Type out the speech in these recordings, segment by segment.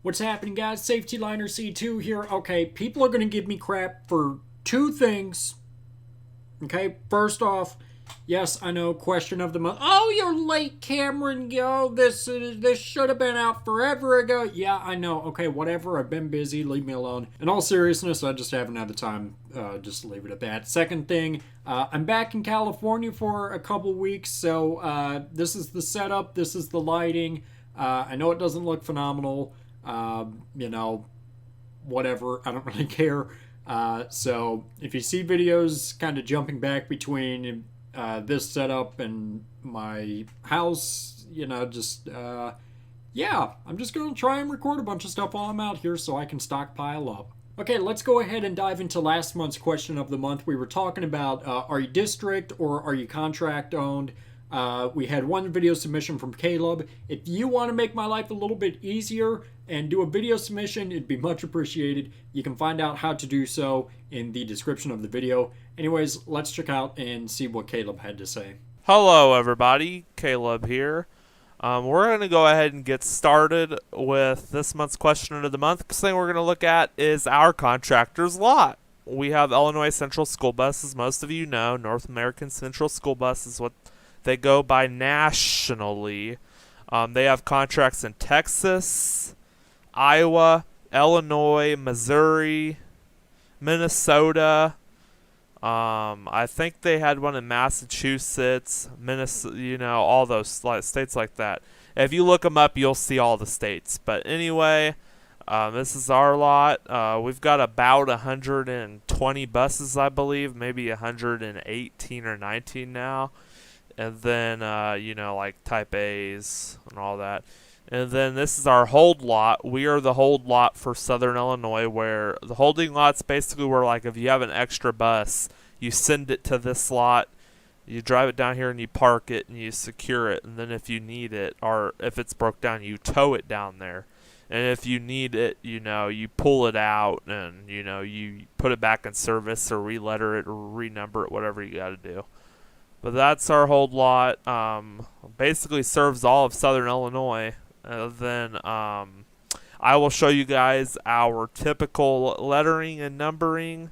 What's happening, guys? Safety Liner C2 here. Okay, people are going to give me crap for two things. Okay, first off, yes, I know, question of the month. Oh, you're late, Cameron. Yo, this should have been out forever ago. Yeah, I know. Okay, whatever. I've been busy. Leave me alone. In all seriousness, I just haven't had the time. Just leave it at that. Second thing, I'm back in California for a couple weeks, so this is the setup. This is the lighting. I know it doesn't look phenomenal. You know, whatever. I don't really care. So if you see videos kind of jumping back between this setup and my house, yeah, I'm just going to try and record a bunch of stuff while I'm out here so I can stockpile up. Okay, let's go ahead and dive into last month's question of the month. We were talking about are you district or are you contract owned? We had one video submission from Caleb. If you want to make my life a little bit easier and do a video submission, it'd be much appreciated. You can find out how to do so in the description of the video. Anyways, let's check out and see what Caleb had to say. Hello everybody, Caleb here. We're going to go ahead and get started with this month's question of the month. First thing we're going to look at is our contractor's lot. We have Illinois Central School Bus, as most of you know. North American Central School Bus is what they go by nationally. They have contracts in Texas, Iowa, Illinois, Missouri, Minnesota. I think they had one in Massachusetts, Minnesota, all those states like that. If you look them up, you'll see all the states. But anyway, this is our lot. We've got about 120 buses, I believe, maybe 118 or 19 now. And then, like Type A's and all that. And then this is our hold lot. We are the hold lot for Southern Illinois, where the holding lot's basically where, like, if you have an extra bus, you send it to this lot, you drive it down here and you park it and you secure it. And then if you need it, or if it's broke down, you tow it down there. And if you need it, you pull it out and, you put it back in service or re-letter it or renumber it, whatever you got to do. But that's our hold lot. Basically serves all of Southern Illinois. Then I will show you guys our typical lettering and numbering.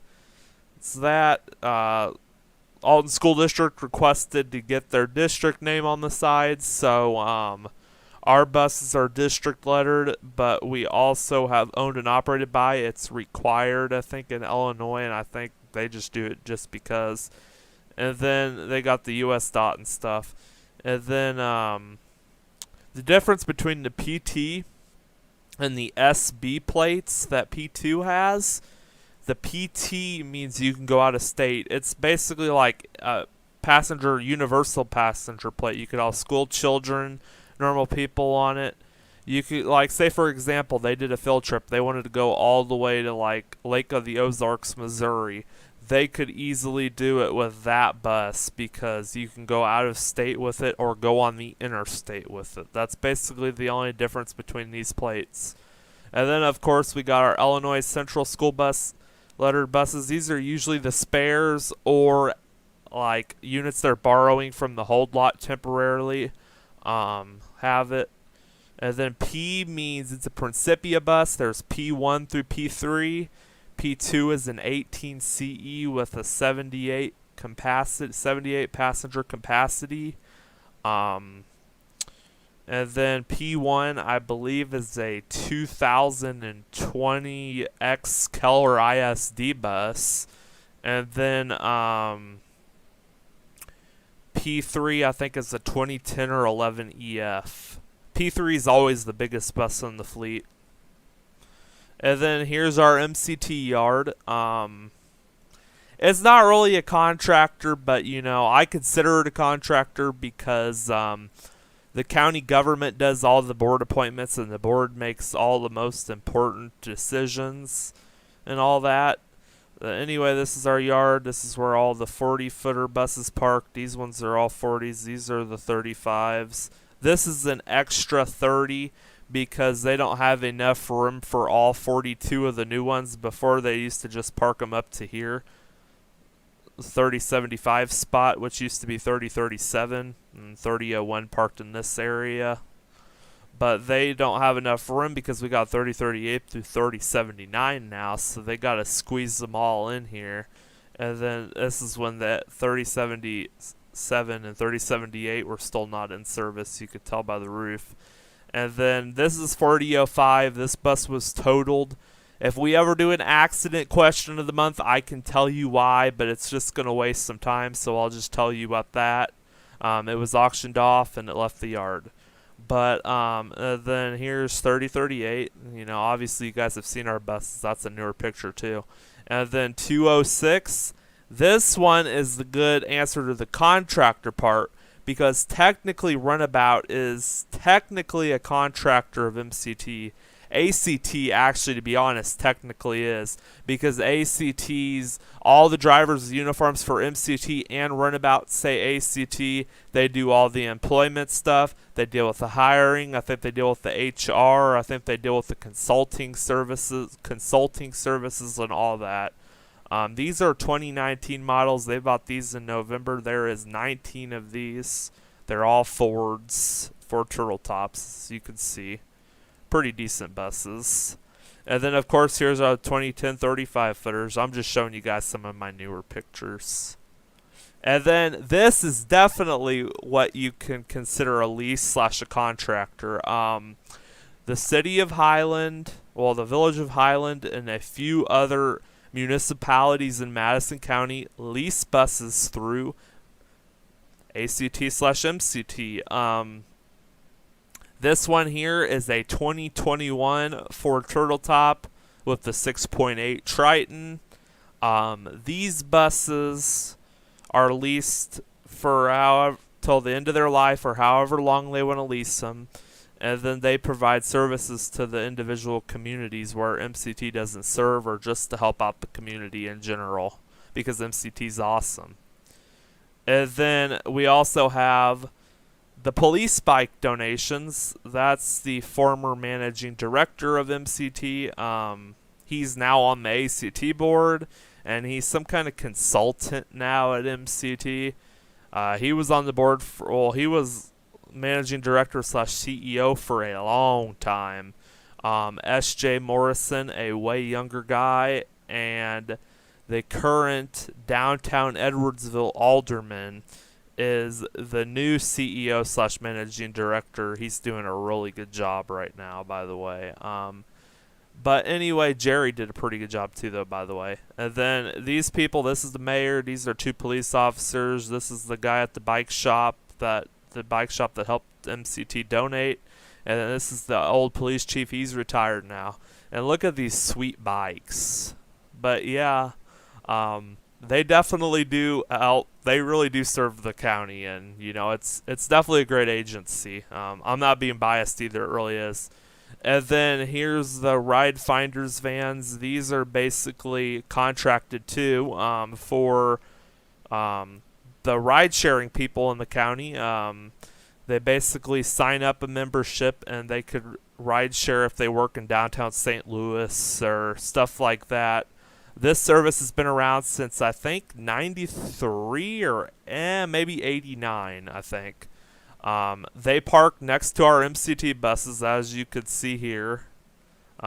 It's that Alton School District requested to get their district name on the sides, so our buses are district lettered, but we also have owned and operated by. It's required, I think, in Illinois, and I think they just do it just because. And then they got the US dot and stuff. And then the difference between the PT and the SB plates that P2 has, the PT means you can go out of state. It's basically like a universal passenger plate. You could have school children, normal people on it. You could, like, say for example, they did a field trip. They wanted to go all the way to, like, Lake of the Ozarks, Missouri. They could easily do it with that bus because you can go out of state with it or go on the interstate with it. That's basically the only difference between these plates. And then, of course, we got our Illinois Central School Bus lettered buses. These are usually the spares or, like, units they're borrowing from the hold lot temporarily. Have it. And then P means it's a Principia bus. There's P1 through P3. P2 is an 18 CE with a 78 passenger capacity. And then P1, I believe, is a 2020 X Keller ISD bus. And then P3, I think, is a 2010 or 11 EF. P3 is always the biggest bus in the fleet. And then here's our MCT yard. It's not really a contractor, but, I consider it a contractor because the county government does all the board appointments and the board makes all the most important decisions and all that. Anyway, this is our yard. This is where all the 40-footer buses park. These ones are all 40s. These are the 35s. This is an extra 30 because they don't have enough room for all 42 of the new ones. Before, they used to just park them up to here. 3075 spot, which used to be 3037, and 3001 parked in this area. but they don't have enough room because we got 3038 through 3079 now, so they got to squeeze them all in here. And then this is when the 3077 and 3078 were still not in service. You could tell by the roof. And then this is 4005. This bus was totaled. If we ever do an accident question of the month, I can tell you why, but it's just going to waste some time, so I'll just tell you about that. It was auctioned off and it left the yard. But then here's 3038. You know, obviously you guys have seen our buses. That's a newer picture too. And then 206. This one is the good answer to the contractor part, because technically Runabout is technically a contractor of MCT. ACT, actually, to be honest, technically is, because ACT's, all the drivers' uniforms for MCT and Runabout say ACT. They do all the employment stuff. They deal with the hiring. I think they deal with the HR. I think they deal with the consulting services and all that. These are 2019 models. They bought these in November. There is 19 of these. They're all Fords, Ford Turtle Tops, as you can see. Pretty decent buses. And then, of course, here's our 2010 35 footers. I'm just showing you guys some of my newer pictures. And then this is definitely what you can consider a lease / a contractor. The city of Highland, well, the village of Highland, and a few other municipalities in Madison County lease buses through ACT / MCT. This one here is a 2021 Ford Turtle Top with the 6.8 Triton. These buses are leased for till the end of their life, or however long they want to lease them. And then they provide services to the individual communities where MCT doesn't serve, or just to help out the community in general, because MCT is awesome. And then we also have the police bike donations. That's the former managing director of MCT. He's now on the ACT board, and he's some kind of consultant now at MCT. He was on the board he was managing director / CEO for a long time. S.J. Morrison, a way younger guy, and the current downtown Edwardsville alderman is the new CEO / managing director. He's doing a really good job right now, by the way. But anyway, Jerry did a pretty good job too, though, by the way. And then these people, this is the mayor. These are 2 police officers. This is the guy at the bike shop that helped MCT donate. And then this is the old police chief. He's retired now. And look at these sweet bikes. But yeah, they definitely do help. They really do serve the county, and you know, it's definitely a great agency. I'm not being biased either, it really is. And then here's the Ride Finders vans. These are basically contracted too, for the ride sharing people in the county. They basically sign up a membership, and they could ride share if they work in downtown St. Louis or stuff like that. This service has been around since, I think, 93 or maybe 89, I think. They park next to our MCT buses, as you could see here.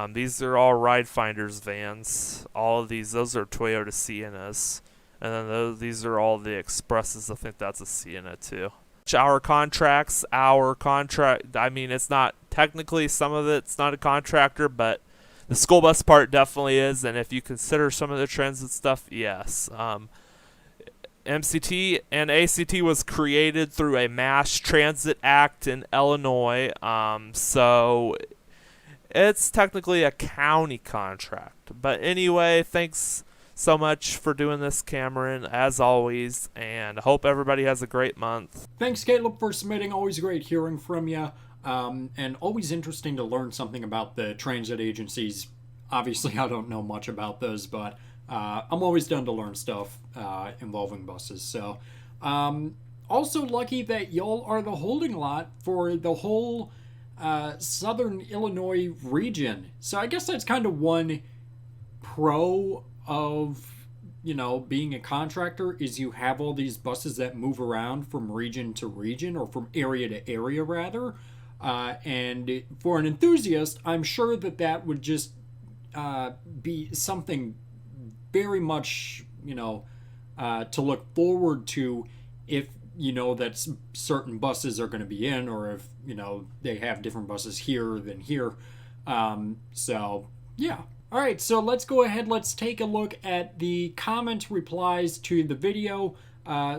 These are all Ride Finders vans. All of those are Toyota Siennas. And then these are all the Expresses. I think that's a Sienna too. Our contract, I mean, it's not technically, some of it's not a contractor, but the school bus part definitely is, and if you consider some of the transit stuff, yes. MCT and ACT was created through a Mass Transit Act in Illinois, so it's technically a county contract. But anyway, thanks so much for doing this, Cameron, as always, and hope everybody has a great month. Thanks, Caleb, for submitting. Always great hearing from you. And always interesting to learn something about the transit agencies. Obviously, I don't know much about those, but I'm always down to learn stuff involving buses. So, also lucky that y'all are the holding lot for the whole southern Illinois region. So I guess that's kind of one pro of, you know, being a contractor, is you have all these buses that move around from region to region, or from area to area rather. And for an enthusiast, I'm sure that would just be something very much, to look forward to if you know that certain buses are going to be in, or if they have different buses here than here. So yeah. All right, so let's go ahead. Let's take a look at the comment replies to the video.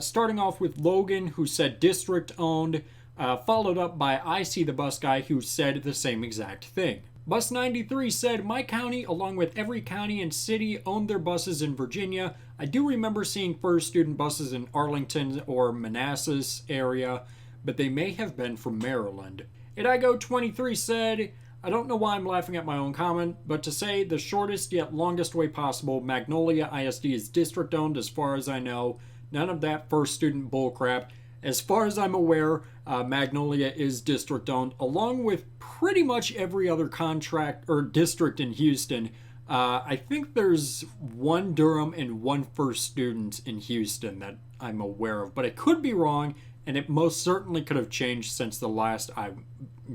Starting off with Logan, who said district owned, followed up by I See the Bus Guy, who said the same exact thing. Bus 93 said, my county, along with every county and city, owned their buses in Virginia. I do remember seeing first student buses in Arlington or Manassas area, but they may have been from Maryland. Idago 23 said, I don't know why I'm laughing at my own comment, but to say the shortest yet longest way possible, Magnolia ISD is district owned as far as I know. None of that first student bullcrap. As far as I'm aware, Magnolia is district owned, along with pretty much every other contract or district in Houston. I think there's one Durham and one first student in Houston that I'm aware of, but I could be wrong, and it most certainly could have changed since the last I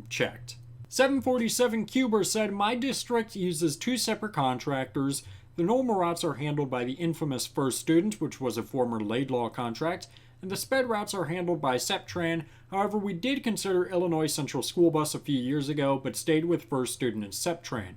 checked. 747 Cuber said, my district uses two separate contractors. The normal routes are handled by the infamous First Student, which was a former Laidlaw contract, and the sped routes are handled by Septran. However, we did consider Illinois Central School Bus a few years ago, but stayed with First Student and Septran.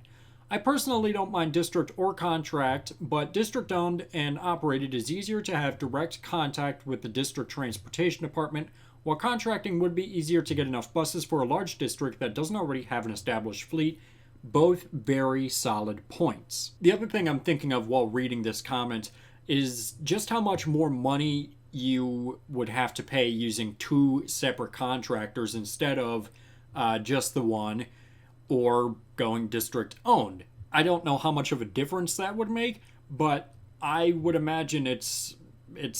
I personally don't mind district or contract, but district owned and operated is easier to have direct contact with the district transportation department, while contracting would be easier to get enough buses for a large district that doesn't already have an established fleet. Both very solid points. The other thing I'm thinking of while reading this comment is just how much more money you would have to pay using two separate contractors instead of just the one, or going district owned. I don't know how much of a difference that would make, but I would imagine it's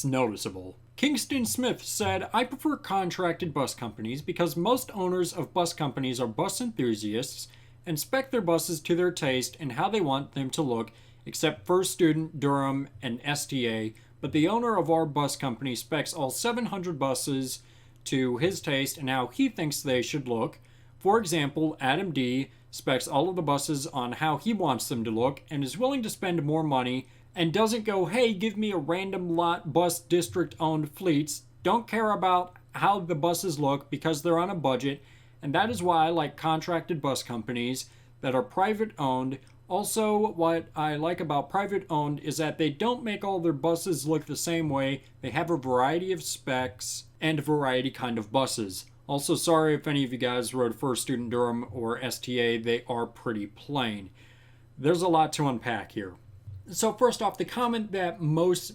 noticeable. Kingston Smith said, I prefer contracted bus companies because most owners of bus companies are bus enthusiasts and spec their buses to their taste and how they want them to look, except First Student, Durham, and STA, but the owner of our bus company specs all 700 buses to his taste and how he thinks they should look. For example, Adam D. specs all of the buses on how he wants them to look and is willing to spend more money and doesn't go, hey, give me a random lot bus district-owned fleets. Don't care about how the buses look because they're on a budget, and that is why I like contracted bus companies that are private-owned. Also, what I like about private-owned is that they don't make all their buses look the same way. They have a variety of specs and a variety kind of buses. Also, sorry if any of you guys rode First Student Durham or STA, they are pretty plain. There's a lot to unpack here. So first off, the comment that most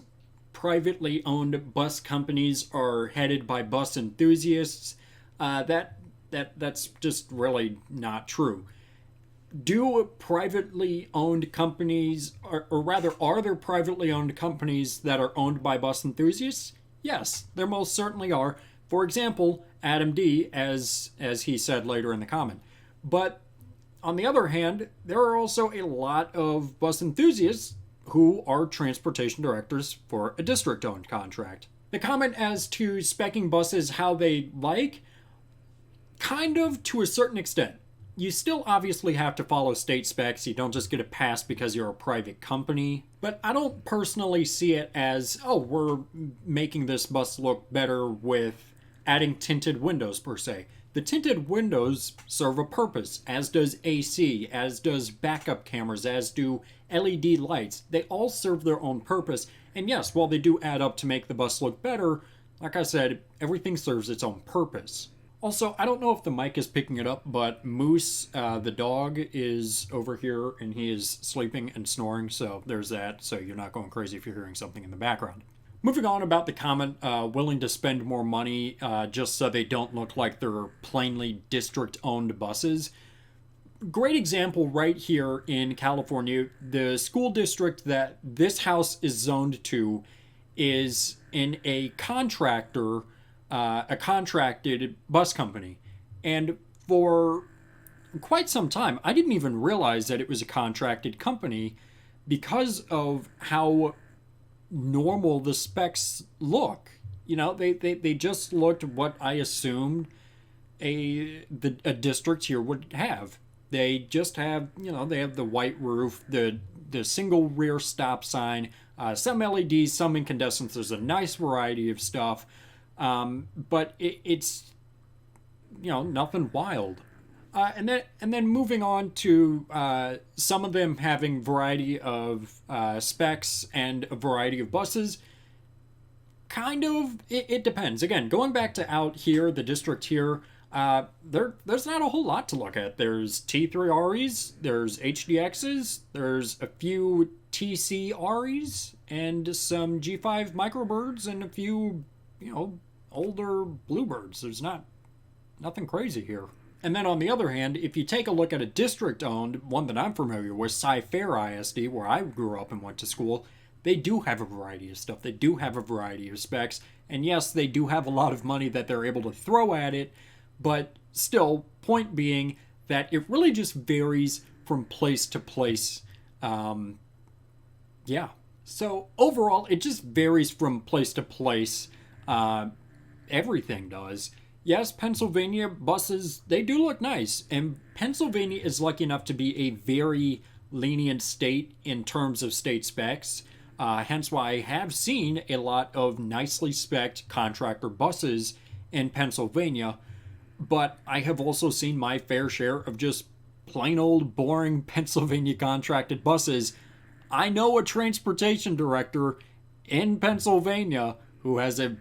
privately owned bus companies are headed by bus enthusiasts, that's just really not true. Do privately owned companies, or rather, are there privately owned companies that are owned by bus enthusiasts? Yes, there most certainly are. For example, Adam D., as he said later in the comment. But on the other hand, there are also a lot of bus enthusiasts who are transportation directors for a district-owned contract. The comment as to speccing buses how they like, kind of to a certain extent. You still obviously have to follow state specs. You don't just get a pass because you're a private company. But I don't personally see it as, oh, we're making this bus look better with adding tinted windows per se. The tinted windows serve a purpose, as does AC, as does backup cameras, as do LED lights. They all serve their own purpose. And yes, while they do add up to make the bus look better, like I said, everything serves its own purpose. Also, I don't know if the mic is picking it up, but Moose, the dog, is over here and he is sleeping and snoring, so there's that, so you're not going crazy if you're hearing something in the background. Moving on about the comment, willing to spend more money just so they don't look like they're plainly district-owned buses. Great example right here in California. The school district that this house is zoned to is in a contracted bus company. And for quite some time, I didn't even realize that it was a contracted company because of how normal the specs look. You know, they just looked what I assumed a district here would have. They just have, they have the white roof, the single rear stop sign, some LEDs, some incandescents. There's a nice variety of stuff, but it's nothing wild. And then moving on to some of them having variety of specs and a variety of buses. Kind of, it depends. Again, going back to out here, the district here, there's not a whole lot to look at. There's T3REs, there's HDXs, there's a few TCREs, and some G5 microbirds, and a few, older bluebirds. There's nothing crazy here. And then on the other hand, if you take a look at a district-owned, one that I'm familiar with, Cy-Fair ISD, where I grew up and went to school, they do have a variety of stuff. They do have a variety of specs. And yes, they do have a lot of money that they're able to throw at it. But still, point being that it really just varies from place to place. Yeah. So overall, it just varies from place to place. Everything does. Yes, Pennsylvania buses, they do look nice. And Pennsylvania is lucky enough to be a very lenient state in terms of state specs. Hence why I have seen a lot of nicely spec'd contractor buses in Pennsylvania. But I have also seen my fair share of just plain old boring Pennsylvania contracted buses. I know a transportation director in Pennsylvania who has a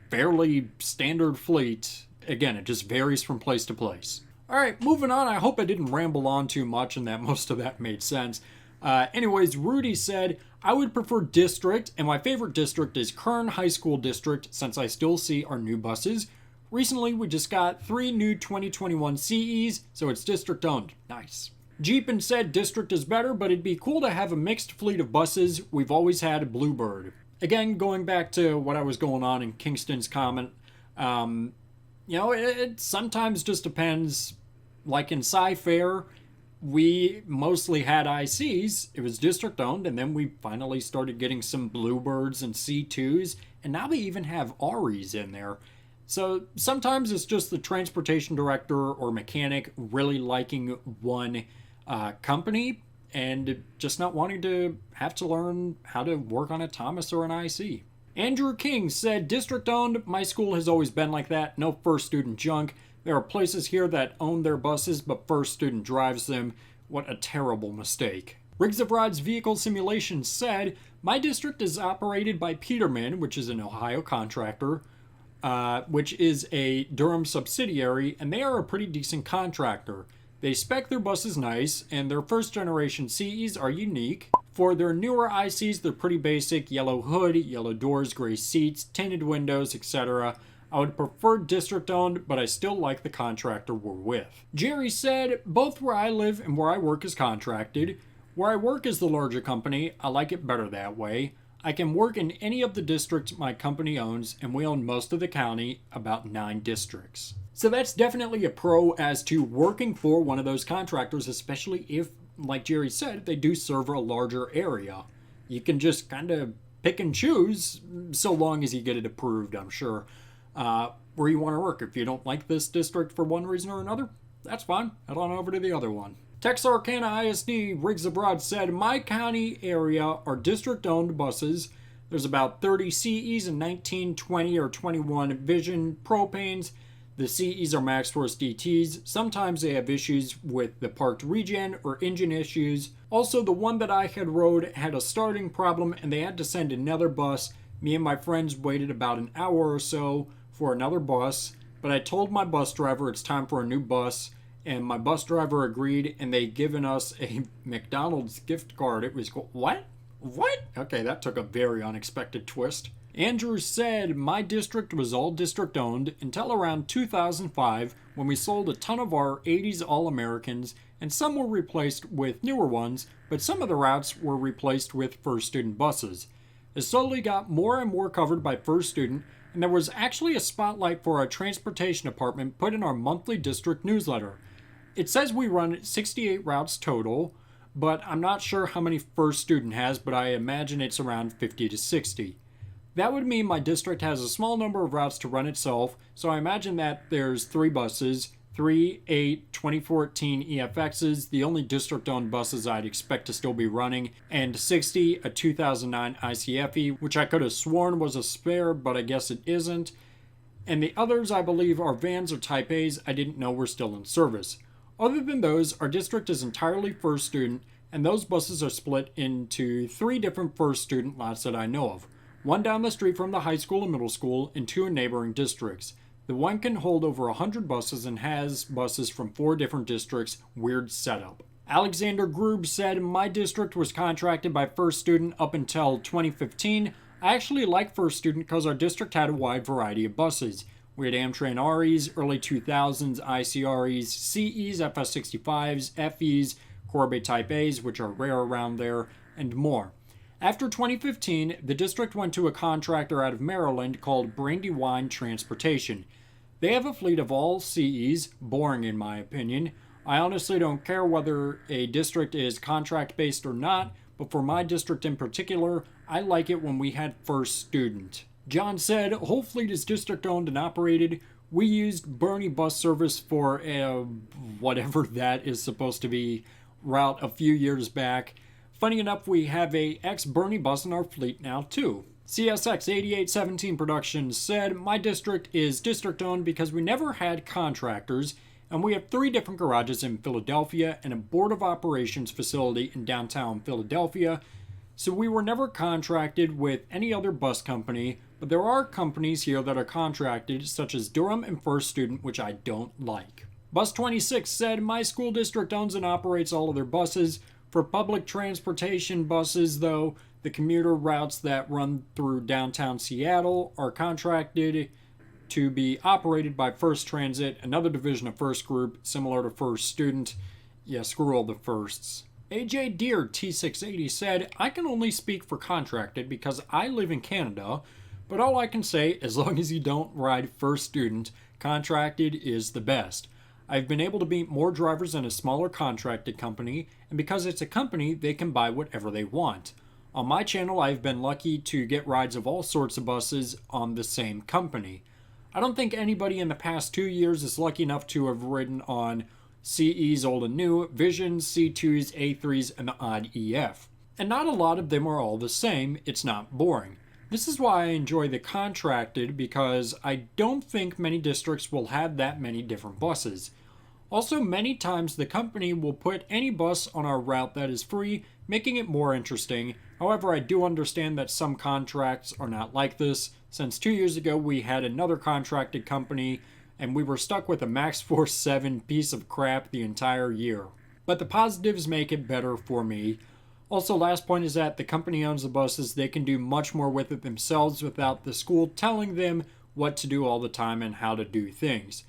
fairly standard fleet. Again, it just varies from place to place. Alright, moving on. I hope I didn't ramble on too much and that most of that made sense. Anyways, Rudy said, I would prefer district, and my favorite district is Kern High School District, since I still see our new buses. Recently, we just got 3 new 2021 CEs, so it's district owned. Nice. Jeepin said district is better, but it'd be cool to have a mixed fleet of buses. We've always had a Bluebird. Again, going back to what I was going on in Kingston's comment, it sometimes just depends. Like in Cy-Fair, we mostly had ICs. It was district owned, and then we finally started getting some Bluebirds and C2s, and now they even have REs in there. So sometimes it's just the transportation director or mechanic really liking one company and just not wanting to have to learn how to work on a Thomas or an IC. Andrew King said, district owned, my school has always been like that, no first student junk. There are places here that own their buses, but first student drives them. What a terrible mistake. Riggs of Rod's Vehicle Simulation said, my district is operated by Peterman, which is an Ohio contractor, which is a Durham subsidiary, and they are a pretty decent contractor. They spec their buses nice, and their first generation CEs are unique. For their newer ICs, they're pretty basic, yellow hood, yellow doors, gray seats, tinted windows, etc. I would prefer district owned, but I still like the contractor we're with. Jerry said, both where I live and where I work is contracted. Where I work is the larger company, I like it better that way. I can work in any of the districts my company owns, and we own most of the county, about 9 districts. So that's definitely a pro as to working for one of those contractors, especially if, like Jerry said, they do serve a larger area. You can just kind of pick and choose, so long as you get it approved, I'm sure, where you want to work. If you don't like this district for one reason or another, that's fine. Head on over to the other one. Texarkana ISD, Riggs Abroad said, my county area are district-owned buses. There's about 30 CEs and 19, 20, or 21 Vision propanes. The CEs are max force DTs. Sometimes they have issues with the parked regen or engine issues. Also, the one that I had rode had a starting problem and they had to send another bus. Me and my friends waited about an hour or so for another bus, but I told my bus driver it's time for a new bus, and my bus driver agreed, and they'd given us a McDonald's gift card. It was, what? What? Okay, that took a very unexpected twist. Andrew said, my district was all district owned until around 2005 when we sold a ton of our 80s All-Americans, and some were replaced with newer ones, but some of the routes were replaced with first student buses. It slowly got more and more covered by first student, and there was actually a spotlight for our transportation department put in our monthly district newsletter. It says we run 68 routes total, but I'm not sure how many first student has, but I imagine it's around 50 to 60. That would mean my district has a small number of routes to run itself, so I imagine that there's 3 buses, 3 8 2014 EFXs, the only district-owned buses I'd expect to still be running, and 60, a 2009 ICFE, which I could have sworn was a spare, but I guess it isn't. And the others, I believe, are vans or Type A's I didn't know were still in service. Other than those, our district is entirely first student, and those buses are split into 3 different first student lots that I know of. One down the street from the high school and middle school, and 2 in neighboring districts. The one can hold over 100 buses and has buses from 4 different districts. Weird setup. Alexander Grube said, my district was contracted by First Student up until 2015. I actually like First Student because our district had a wide variety of buses. We had Amtrak REs, early 2000s ICREs, CEs, FS65s, FEs, Corbe Type A's, which are rare around there, and more. After 2015, the district went to a contractor out of Maryland called Brandywine Transportation. They have a fleet of all CEs, boring in my opinion. I honestly don't care whether a district is contract-based or not, but for my district in particular, I like it when we had First Student. John said, whole fleet is district-owned and operated. We used Bernie bus service for whatever that is supposed to be route a few years back. Funny enough, we have a ex-Bernie bus in our fleet now too. CSX 8817 Productions said, my district is district-owned because we never had contractors, and we have 3 different garages in Philadelphia and a board of operations facility in downtown Philadelphia, so we were never contracted with any other bus company, but there are companies here that are contracted, such as Durham and First Student, which I don't like. Bus 26 said, my school district owns and operates all of their buses. For public transportation buses, though, the commuter routes that run through downtown Seattle are contracted to be operated by First Transit, another division of First Group, similar to First Student. Yeah, screw all the firsts. AJ Deer T680 said, I can only speak for contracted because I live in Canada, but all I can say, as long as you don't ride First Student, contracted is the best. I've been able to beat more drivers than a smaller contracted company, and because it's a company, they can buy whatever they want. On my channel, I've been lucky to get rides of all sorts of buses on the same company. I don't think anybody in the past 2 years is lucky enough to have ridden on CEs old and new, Visions, C2s, A3s, and the odd EF. And not a lot of them are all the same, it's not boring. This is why I enjoy the contracted, because I don't think many districts will have that many different buses. Also, many times the company will put any bus on our route that is free, making it more interesting. However, I do understand that some contracts are not like this, since 2 years ago we had another contracted company and we were stuck with a Max Force 7 piece of crap the entire year. But the positives make it better for me. Also, last point is that the company owns the buses, they can do much more with it themselves without the school telling them what to do all the time and how to do things.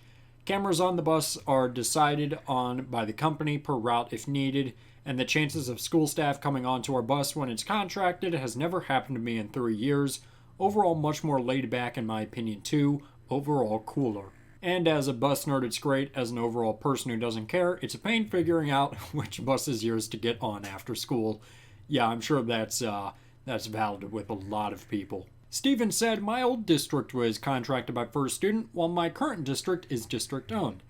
Cameras on the bus are decided on by the company per route if needed, and the chances of school staff coming onto our bus when it's contracted has never happened to me in 3 years. Overall, much more laid back in my opinion too. Overall, cooler. And as a bus nerd, it's great. As an overall person who doesn't care, it's a pain figuring out which bus is yours to get on after school. Yeah, I'm sure that's valid with a lot of people. Steven said, my old district was contracted by First Student, while my current district is district-owned.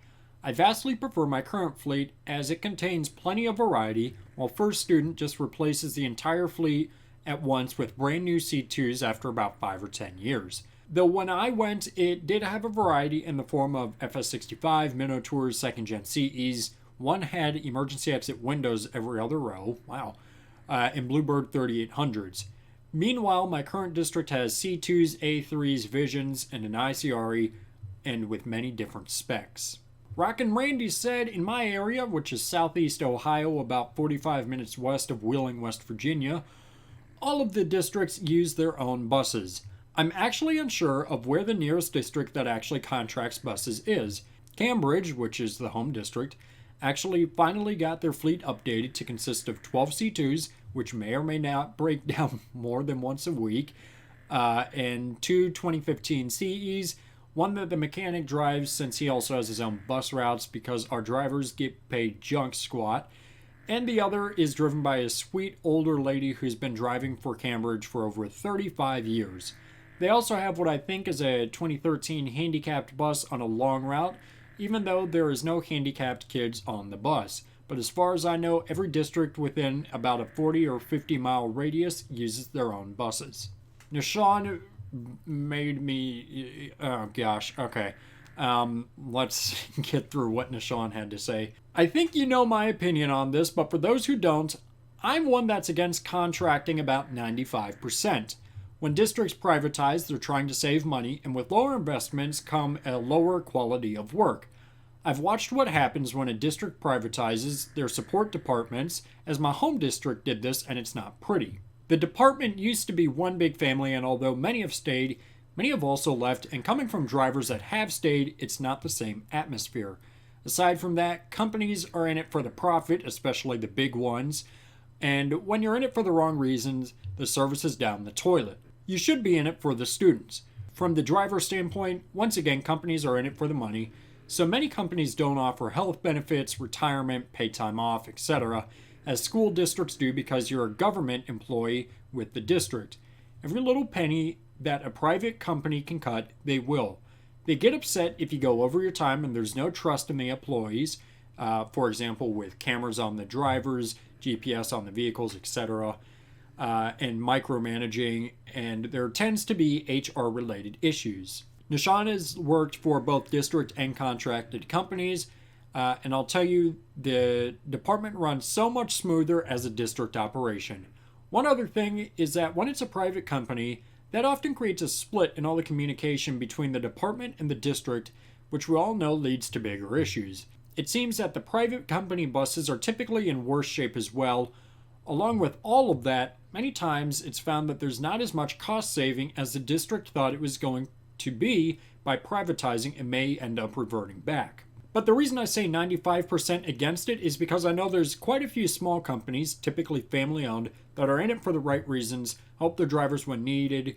I vastly prefer my current fleet as it contains plenty of variety, while First Student just replaces the entire fleet at once with brand new C2s after about 5 or 10 years. Though when I went, it did have a variety in the form of FS65, Minotaurs, 2nd Gen CEs. One had emergency exit windows every other row, wow, and Bluebird 3800s. Meanwhile, my current district has C2s, A3s, Visions, and an ICRE, and with many different specs. Rockin' Randy said, in my area, which is southeast Ohio, about 45 minutes west of Wheeling, West Virginia, all of the districts use their own buses. I'm actually unsure of where the nearest district that actually contracts buses is. Cambridge, which is the home district, actually finally got their fleet updated to consist of 12 C2s, which may or may not break down more than once a week, and 2 2015 CEs, one that the mechanic drives since he also has his own bus routes because our drivers get paid junk squat, and the other is driven by a sweet older lady who's been driving for Cambridge for over 35 years. They also have what I think is a 2013 handicapped bus on a long route, even though there is no handicapped kids on the bus. But as far as I know, every district within about a 40 or 50-mile radius uses their own buses. Nishan made me. Oh gosh, okay. Let's get through what Nishan had to say. I think you know my opinion on this, but for those who don't, I'm one that's against contracting about 95%. When districts privatize, they're trying to save money, and with lower investments come a lower quality of work. I've watched what happens when a district privatizes their support departments, as my home district did this, and it's not pretty. The department used to be one big family, and although many have stayed, many have also left, and coming from drivers that have stayed, it's not the same atmosphere. Aside from that, companies are in it for the profit, especially the big ones, and when you're in it for the wrong reasons, the service is down the toilet. You should be in it for the students. From the driver standpoint, once again, companies are in it for the money, so many companies don't offer health benefits, retirement, paid time off, etc., as school districts do because you're a government employee with the district. Every little penny that a private company can cut, they will. They get upset if you go over your time and there's no trust in the employees, for example, with cameras on the drivers, GPS on the vehicles, etc., and micromanaging, and there tends to be HR-related issues. Nishan has worked for both district and contracted companies, and I'll tell you, the department runs so much smoother as a district operation. One other thing is that when it's a private company, that often creates a split in all the communication between the department and the district, which we all know leads to bigger issues. It seems that the private company buses are typically in worse shape as well. Along with all of that, many times it's found that there's not as much cost saving as the district thought it was going to be by privatizing and may end up reverting back. But the reason I say 95% against it is because I know there's quite a few small companies, typically family owned, that are in it for the right reasons, help their drivers when needed,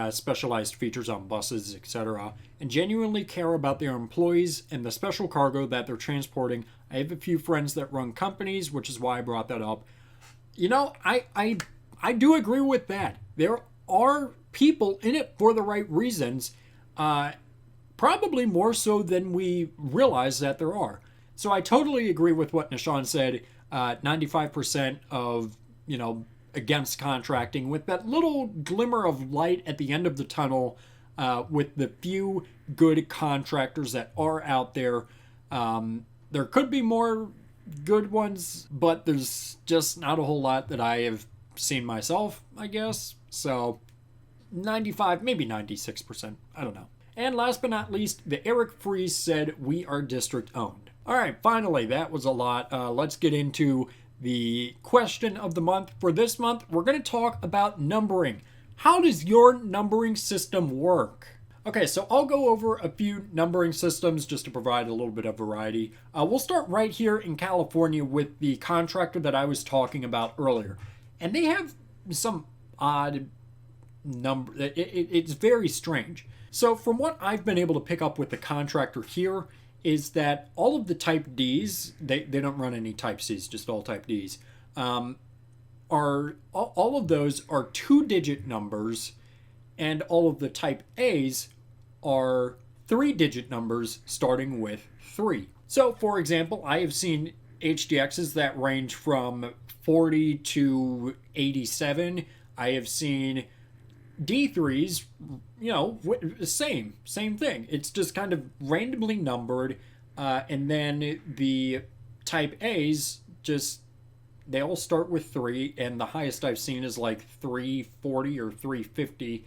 specialized features on buses, etc., and genuinely care about their employees and the special cargo that they're transporting. I have a few friends that run companies, which is why I brought that up. You know, I do agree with that. There are people in it for the right reasons, probably more so than we realize that there are. So I totally agree with what Nishan said. 95% of, against contracting, with that little glimmer of light at the end of the tunnel, with the few good contractors that are out there. There could be more good ones, but there's just not a whole lot that I have seen myself, I guess. So 95, maybe 96%. I don't know. And last but not least, the Eric Fries said, "We are district owned." All right, finally, that was a lot. Let's get into the question of the month. For this month, we're going to talk about numbering. How does your numbering system work? Okay, so I'll go over a few numbering systems just to provide a little bit of variety. We'll start right here in California with the contractor that I was talking about earlier. And they have some odd number. It's very strange. So from what I've been able to pick up with the contractor here is that all of the type Ds, they don't run any type Cs, just all type Ds, are all of those are 2-digit numbers, and all of the type As are 3-digit numbers starting with 3. So for example, I have seen HDXs that range from 40 to 87. I have seen D3s, same thing. It's just kind of randomly numbered, and then the type A's they all start with 3, and the highest I've seen is like 340 or 350.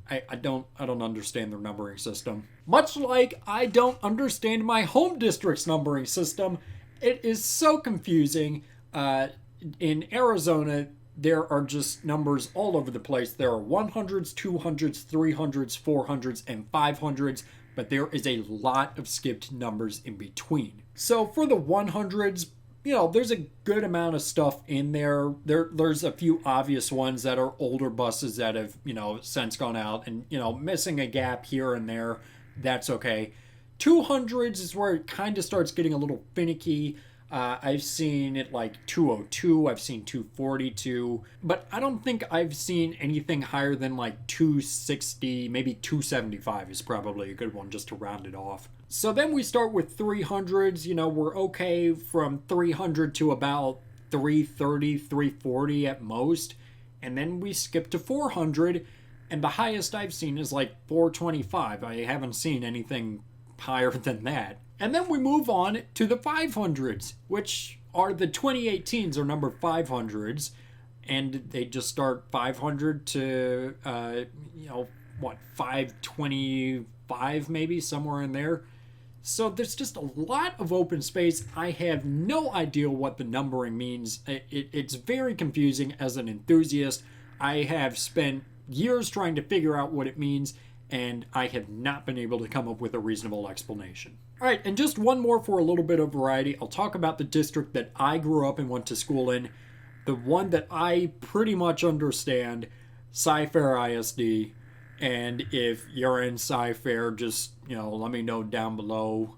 I don't understand their numbering system. Much like I don't understand my home district's numbering system. It is so confusing. In Arizona, there are just numbers all over the place. There are 100s, 200s, 300s, 400s, and 500s, but there is a lot of skipped numbers in between. So for the 100s, there's a good amount of stuff in there. There's a few obvious ones that are older buses that have, since gone out and, missing a gap here and there. That's okay. 200s is where it kind of starts getting a little finicky. I've seen it like 202, I've seen 242, but I don't think I've seen anything higher than like 260, maybe 275 is probably a good one just to round it off. So then we start with 300s. You know, we're okay from 300 to about 330, 340 at most. And then we skip to 400. And the highest I've seen is like 425. I haven't seen anything higher than that. And then we move on to the 500s, which are the 2018s or number 500s. And they just start 500 to, 525 maybe, somewhere in there. So there's just a lot of open space. I have no idea what the numbering means. It's very confusing as an enthusiast. I have spent years trying to figure out what it means, and I have not been able to come up with a reasonable explanation. All right, and just one more for a little bit of variety. I'll talk about the district that I grew up and went to school in, the one that I pretty much understand, Sci-Fair ISD. And if you're in Sci-Fair, just, let me know down below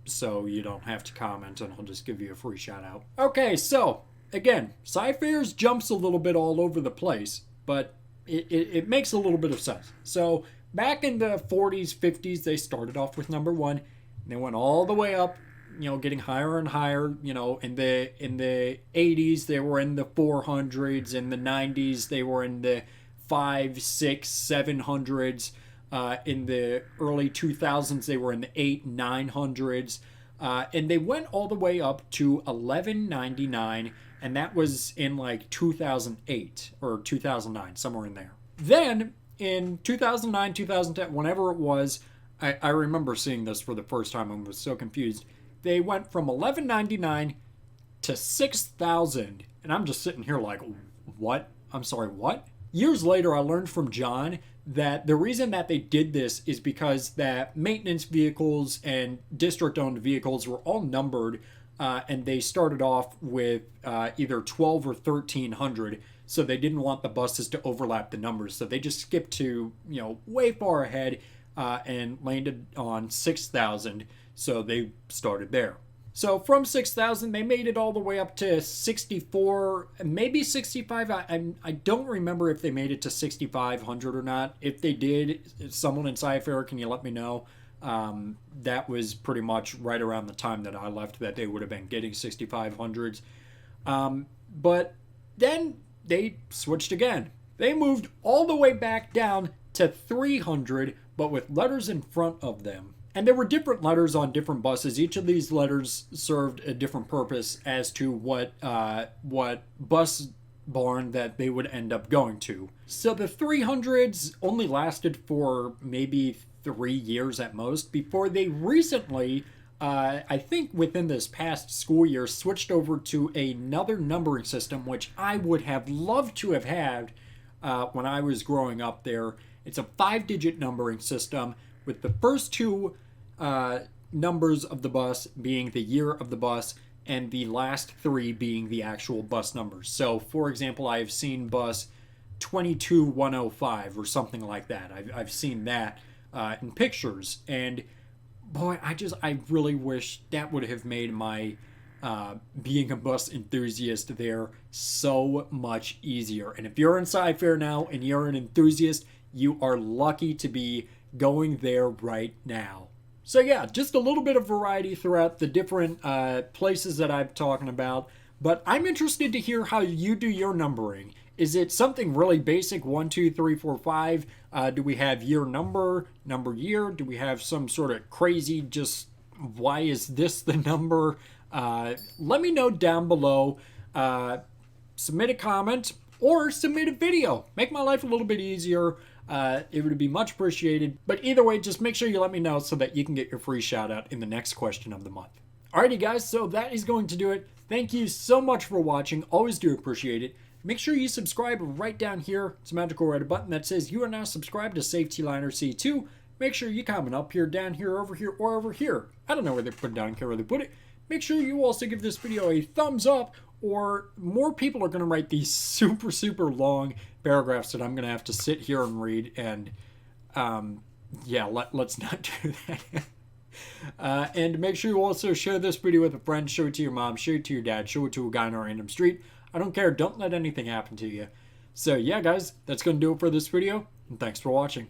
so you don't have to comment, and I'll just give you a free shout out. Okay, so, again, Sci-Fair's jumps a little bit all over the place, but it makes a little bit of sense. So, back in the 40s, 50s, they started off with number 1, and they went all the way up, getting higher and higher. In the 80s, they were in the 400s. In the 90s, they were in the 5, 6, 700s. In the early 2000s, they were in the 8, 900s. And they went all the way up to 1199, and that was in like 2008 or 2009, somewhere in there. Then in 2009, 2010, whenever it was, I remember seeing this for the first time and was so confused. They went from 1199 to 6,000, and I'm just sitting here like, what? I'm sorry, what? Years later, I learned from John that the reason that they did this is because that maintenance vehicles and district-owned vehicles were all numbered, and they started off with either 12 or 1,300, so they didn't want the buses to overlap the numbers. So they just skipped to, way far ahead and landed on 6,000, so they started there. So from 6,000, they made it all the way up to 64, maybe 65. I don't remember if they made it to 6,500 or not. If they did, someone in Sci-Fair, can you let me know? That was pretty much right around the time that I left that they would have been getting 6,500s. But then they switched again. They moved all the way back down to 300, but with letters in front of them. And there were different letters on different buses. Each of these letters served a different purpose as to what bus barn that they would end up going to. So the 300s only lasted for maybe 3 years at most before they recently, I think within this past school year, switched over to another numbering system, which I would have loved to have had when I was growing up there. It's a 5-digit numbering system with the first 2 numbers of the bus being the year of the bus and the last 3 being the actual bus numbers. So, for example, I have seen bus 22105 or something like that. I've seen that in pictures, and boy, I really wish that would have made my being a bus enthusiast there so much easier. And if you're in Sci-Fair now and you're an enthusiast, you are lucky to be going there right now. So yeah, just a little bit of variety throughout the different places that I'm talking about. But I'm interested to hear how you do your numbering. Is it something really basic, 1, 2, 3, 4, 5? Do we have year number year? Do we have some sort of crazy, just why is this the number? Let me know down below. Submit a comment or submit a video. Make my life a little bit easier. It would be much appreciated. But either way, just make sure you let me know so that you can get your free shout out in the next question of the month. Alrighty guys, so that is going to do it. Thank you so much for watching. Always do appreciate it. Make sure you subscribe right down here. It's a magical red button that says you are now subscribed to Safety Liner C2. Make sure you comment up here, down here, over here, or over here. I don't know where they put it, down here where they put it. Make sure you also give this video a thumbs up, or more people are going to write these super, super long paragraphs that I'm going to have to sit here and read. And yeah, let's not do that. And make sure you also share this video with a friend, show it to your mom, show it to your dad, show it to a guy on a random street. I don't care. Don't let anything happen to you. So yeah, guys, that's going to do it for this video. And thanks for watching.